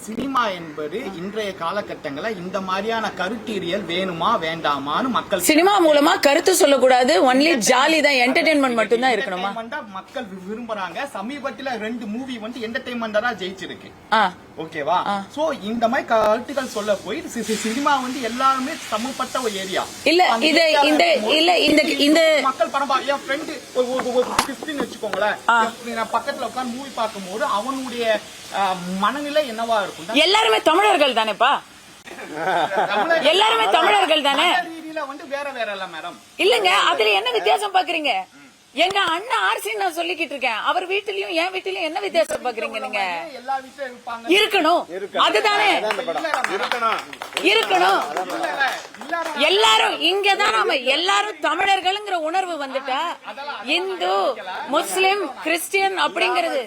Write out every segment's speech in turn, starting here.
Cinema என்பது இன்றைய காலகட்டங்களில் இந்த மாதிரியான கருத்தீரியல் வேணுமா வேண்டாமான்னு மக்கள் சினிமா மூலமா கருத்து சொல்லக்கூடாது, ஒன்லி ஜாலி தான், என்டர்டெயின்மெண்ட் மட்டும் தான் இருக்கணுமா மக்கள் விரும்புறாங்க. சமீபத்தில் 2 மூவி வந்து என்டர்டெயின்மெண்டா தான் ஜெயிச்சிருக்கு. ஓகேவா? சோ இந்த மாதிரி கருத்துக்கள் சொல்ல போய் சினிமா வந்து எல்லாருமே சமப்பட்ட ஒரு ஏரியா இல்ல. இந்த மக்கள் படம் என் ஃப்ரெண்டு கிறிஸ்டின் வச்சுக்கோங்களேன், நான் பக்கத்துல உட்காந்து மூவி பார்க்கும்போது அவனுடைய மனநிலை என்னவா இருக்கும்? எல்லாருமே தமிழர்கள் தானேப்பா, எல்லாருமே தமிழர்கள் தானே. ரீதியில வந்து வேற வேற இல்ல மேடம். இல்லங்க, அதுல என்ன வித்தியாசம் பாக்குறீங்க? எங்க அண்ணா ஆர்சி நான் சொல்லிக்கிட்டு இருக்கேன், அவர் வீட்டிலயும் என் வீட்டிலயும் என்ன வித்தியாசம் பாக்குறீங்க நீங்க? இருக்கணும், அதுதானே இருக்கணும். எல்லாரும் இங்கதான் நாம எல்லாரும் தமிழர்கள்ங்கிற உணர்வு வந்துட்டா இந்து முஸ்லிம் கிறிஸ்டியன் அப்படிங்கறது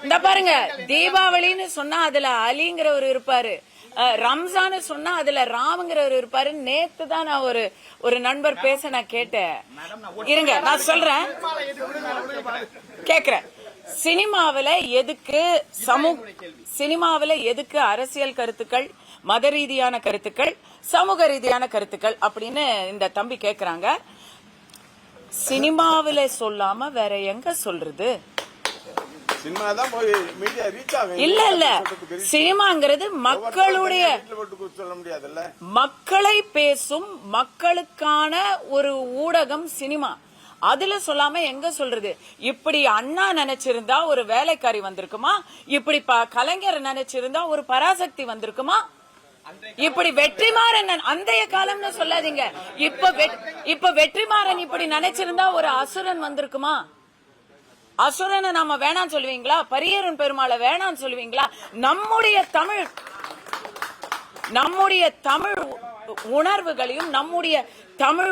இந்த பாருங்க, தீபாவளின்னு சொன்னா அதுல அலிங்கிறவர் இருப்பாரு, ரம்ஜான் சொன்னா அதுல ராம்ங்கிறவர் இருப்பாரு. நேத்து தான் நான் ஒரு நண்பர் பேச நான் கேட்டேன். இருங்க நான் சொல்றேன், கேக்குறேன். சினிமாவில எதுக்கு அரசியல் கருத்துக்கள், மத ரீதியான கருத்துக்கள், சமூக ரீதியான கருத்துக்கள் அப்படின்னு இந்த தம்பி கேக்குறாங்க. சினிமாவில சொல்லாம வேற எங்க சொல்றது? இல்ல இல்ல, சினிமாங்கிறது மக்களுடைய மக்களை பேசும் மக்களுக்கான ஒரு ஊடகம் சினிமா. அதுல சொல்லாம எங்க சொல்றது? இப்படி அண்ணா நினைச்சிருந்தா ஒரு வேலைக்காரி வந்திருக்குமா? இப்படி கலைஞர் நினைச்சிருந்தா ஒரு பராசக்தி வந்திருக்குமா? இப்படி வெற்றிமாறன் அந்தைய காலம்னு சொல்லாதீங்க. இப்ப வெற்றிமாறன் இப்படி நினைச்சிருந்தா ஒரு அசுரன் வந்திருக்குமா? அசுரனை நாம வேணான்னு சொல்லுவீங்களா? பரியரன் பெருமாளை வேணான்னு சொல்லுவீங்களா? நம்முடைய தமிழ் உணர்வுகளையும் நம்முடைய தமிழ்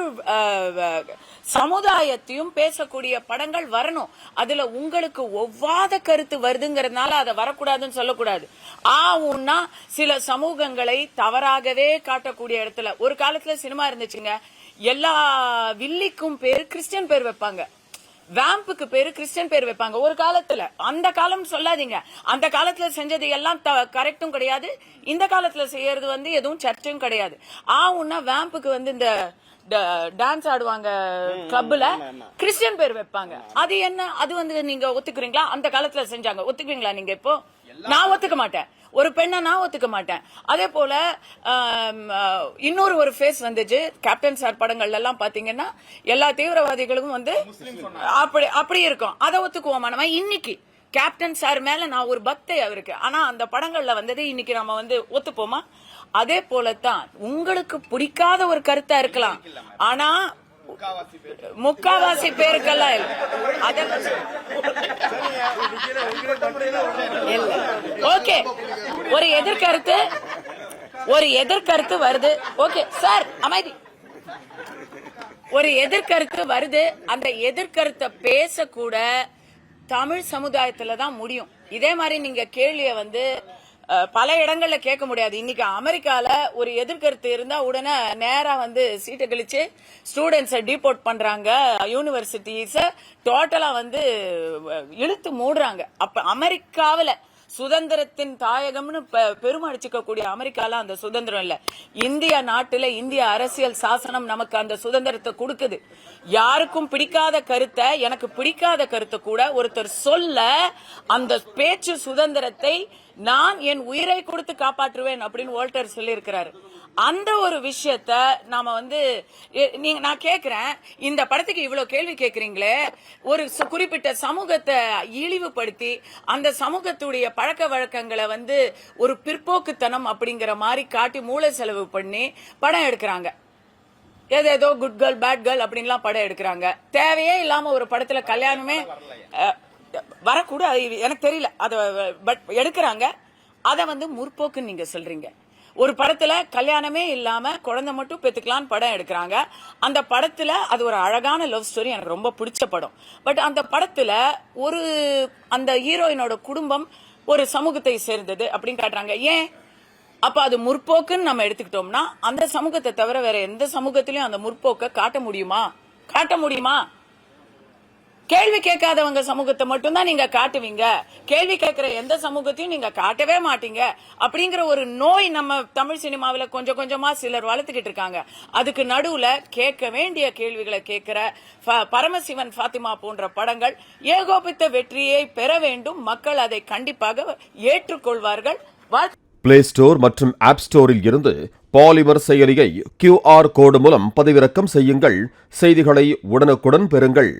சமுதாயத்தையும் பேசக்கூடிய படங்கள் வரணும். அதுல உங்களுக்கு ஒவ்வாத கருத்து வருதுங்கிறதுனால அதை வரக்கூடாதுன்னு சொல்லக்கூடாது. உன்னா சில சமூகங்களை தவறாகவே காட்டக்கூடிய இடத்துல ஒரு காலத்துல சினிமா இருந்துச்சுங்க. எல்லா வில்லிக்கும் பேரு கிறிஸ்டியன் பேர் வைப்பாங்க, வேம்புக்கு பேரு கிறிஸ்டியன் பேர் வைப்பாங்க ஒரு காலத்துல. அந்த காலம் சொல்லாதீங்க, அந்த காலத்துல செஞ்சது எல்லாம் கரெக்டும் கிடையாது, இந்த காலத்துல செய்யறது வந்து எதுவும் சர்ச்சும் கிடையாது. உன்னா வேம்புக்கு வந்து இந்த டான்ஸ் ஆடுவாங்க கிளப்ல கிறிஸ்டியன் பேர் வைப்பாங்க. அது என்ன? அது வந்து நீங்க ஒத்துக்குறீங்களா? அந்த காலத்துல செஞ்சாங்க, ஒத்துக்குவீங்களா நீங்க? இப்போ நான் ஒத்துக்க மாட்டேன், ஒரு பெண்ணை நான் ஒத்துக்க மாட்டேன். அதே போல இன்னொரு ஒரு ஃபேஸ் வந்துச்சு கேப்டன் சார் படங்கள்ல எல்லாம் பாத்தீங்கன்னா, எல்லா தீவிரவாதிகளுக்கும் வந்து அப்படி இருக்கும். அதை ஒத்துக்குவோமா நம்ம? இன்னைக்கு கேப்டன் சார் மேல நான் ஒரு பக்தை அவருக்கு, ஆனா அந்த படங்கள்ல வந்தது இன்னைக்கு நம்ம வந்து ஒத்துப்போமா? அதே போலத்தான் உங்களுக்கு பிடிக்காத ஒரு கருத்தா இருக்கலாம், ஆனா முக்காவாசி பேருக்கெல்லாம் இல்ல. ஓகே, ஒரு எதிர்கருத்து வருது. ஓகே சார், அமைதி. ஒரு எதிர்கருத்து வருது, அந்த எதிர்கருத்தை பேசக்கூட தமிழ் சமுதாயத்துல தான் முடியும். இதே மாதிரி நீங்க கேள்விய வந்து பல இடங்கள்ல கேட்க முடியாது. இன்னைக்கு அமெரிக்கால ஒரு எதிர்கருத்து இருந்தா உடனே நேரா வந்து சீட்டை கழிச்சு ஸ்டூடெண்ட்ஸை டிபோர்ட் பண்றாங்க, யூனிவர்சிட்டிஸ டோட்டலா வந்து இழுத்து மூடுறாங்க. அப்ப அமெரிக்காவில சுதந்திரத்தின் தாயகம்னு பெருமடிச்சுக்க கூடிய அமெரிக்கால அந்த சுதந்திரம் இல்ல. இந்திய நாட்டுல இந்திய அரசியல் சாசனம் நமக்கு அந்த சுதந்திரத்தை கொடுக்குது. யாருக்கும் பிடிக்காத கருத்தை, எனக்கு பிடிக்காத கருத்தை கூட ஒருத்தர் சொல்ல அந்த பேச்சு சுதந்திரத்தை நான் என் உயிரை கொடுத்து காப்பாற்றுவேன் அப்படின்னு வோல்டர் சொல்லி இருக்கிறாரு. அந்த ஒரு விஷயத்த நாம வந்து நான் கேக்குறேன், இந்த படத்துக்கு இவ்வளவு கேள்வி கேக்குறீங்களே, ஒரு குறிப்பிட்ட சமூகத்தை இழிவுபடுத்தி அந்த சமூகத்துடைய பழக்க வழக்கங்களை வந்து ஒரு பிற்போக்குத்தனம் அப்படிங்கிற மாதிரி காட்டி மூளை செலவு பண்ணி படம் எடுக்கிறாங்க. ஏதோ குட் கேர்ள் பேட் கேர்ள் அப்படின்லாம் படம் எடுக்கிறாங்க. தேவையே இல்லாம ஒரு படத்துல கல்யாணமே வரக்கூடாது, எனக்கு தெரியல, அத பட் எடுக்கிறாங்க. அத வந்து முற்போக்குன்னு நீங்க சொல்றீங்க. ஒரு படத்துல கல்யாணமே இல்லாம குழந்தை மட்டும் பெத்துக்கலான்னு படம் எடுக்கிறாங்க. அந்த படத்துல அது ஒரு அழகான லவ் ஸ்டோரி, எனக்கு ரொம்ப பிடிச்ச படம். பட் அந்த படத்துல அந்த ஹீரோயினோட குடும்பம் ஒரு சமூகத்தை சேர்ந்தது அப்படின்னு காட்டுறாங்க. ஏன்? அப்ப அது முற்போக்குன்னு நம்ம எடுத்துக்கிட்டோம்னா அந்த சமூகத்தை தவிர வேற எந்த சமூகத்திலயும் அந்த முற்போக்க காட்ட முடியுமா? கேள்வி கேட்காதவங்க சமூகத்தை மட்டும் தான் நீங்க காட்டுவீங்க, கேள்வி கேட்கிற எந்த சமூகத்தையும் நீங்க காட்டவே மாட்டீங்க அப்படிங்கிற ஒரு நோய் நம்ம தமிழ் சினிமாவில கொஞ்சம் கொஞ்சமா சிலர் வளர்த்துக்கிட்டு இருக்காங்க. அதுக்கு நடுவுல கேட்க வேண்டிய கேள்விகளை கேட்கிற பரமசிவன், ஃபாத்திமா போன்ற படங்கள் ஏகோபித்த வெற்றியை பெற வேண்டும். மக்கள் அதை கண்டிப்பாக ஏற்றுக்கொள்வார்கள். பிளே ஸ்டோர் மற்றும் ஆப் ஸ்டோரில் இருந்து பாலிமர் செயலியை QR கோடு மூலம் பதிவிறக்கம் செய்யுங்கள். செய்திகளை உடனுக்குடன் பெறுங்கள்.